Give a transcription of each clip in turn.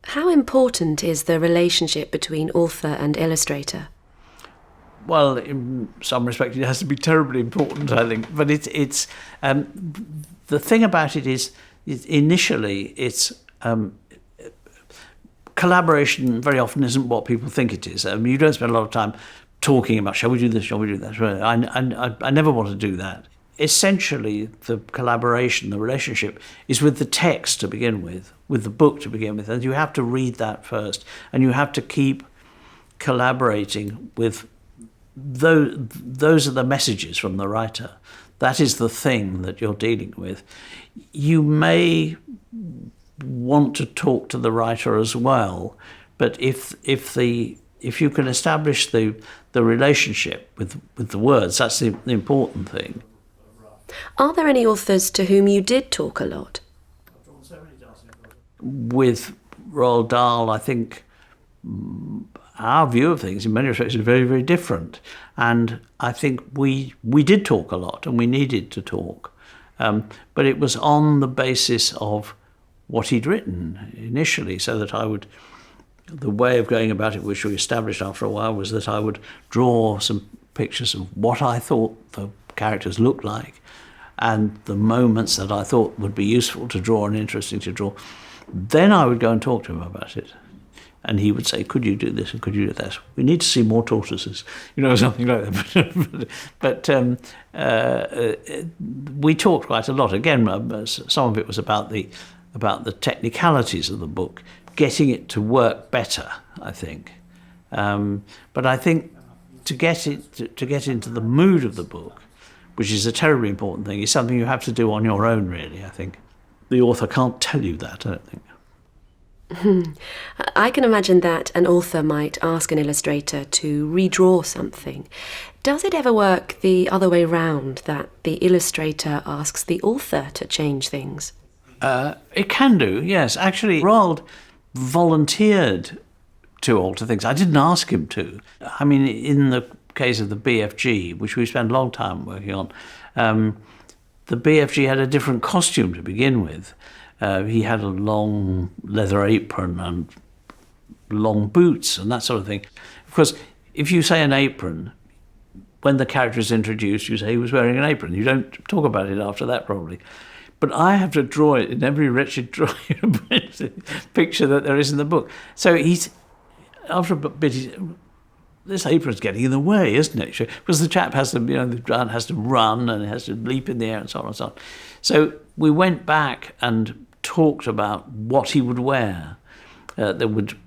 How important is the relationship between author and illustrator? Well, in some respect, it has to be terribly important, I think. But it's the thing about it is initially it's collaboration. Very often isn't what people think it is. You don't spend a lot of time talking about shall we do this, shall we do that. I never want to do that. Essentially, the collaboration, the relationship, is with the text to begin with the book to begin with, and you have to read that first, and you have to keep collaborating with. Those are the messages from the writer. That is the thing that you're dealing with. You may want to talk to the writer as well, but if you can establish the relationship with the words, that's the important thing. Are there any authors to whom you did talk a lot? With Roald Dahl, I think our view of things in many respects is very, very different. And I think we did talk a lot, and we needed to talk. But it was on the basis of what he'd written initially, so that the way of going about it, which we established after a while, was that I would draw some pictures of what I thought the characters looked like and the moments that I thought would be useful to draw and interesting to draw. Then I would go and talk to him about it. And he would say, could you do this and could you do that? We need to see more tortoises, something like that. but we talked quite a lot. Again, some of it was about the technicalities of the book, getting it to work better, I think. But I think to get into the mood of the book, which is a terribly important thing, is something you have to do on your own, really, I think. The author can't tell you that, I don't think. I can imagine that an author might ask an illustrator to redraw something. Does it ever work the other way round, that the illustrator asks the author to change things? It can do, yes. Actually, Roald volunteered to alter things. I didn't ask him to. I mean, in the case of the BFG, which we spent a long time working on, the BFG had a different costume to begin with. He had a long leather apron and long boots and that sort of thing. Of course, if you say an apron, when the character is introduced, you say he was wearing an apron. You don't talk about it after that, probably. But I have to draw it in every wretched picture that there is in the book. So after a bit, this apron's getting in the way, isn't it? Because the chap has to, the giant has to run and has to leap in the air and so on and so on. So we went back and talked about what he would wear that would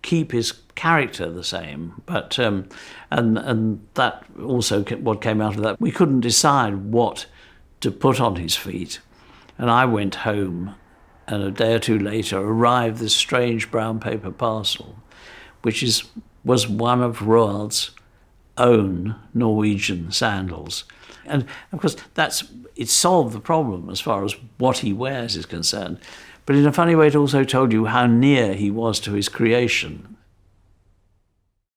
keep his character the same, but and that also what came out of that. We couldn't decide what to put on his feet, and I went home, and a day or two later arrived this strange brown paper parcel, which was one of Roald's own Norwegian sandals, and of course it solved the problem as far as what he wears is concerned. But in a funny way, it also told you how near he was to his creation.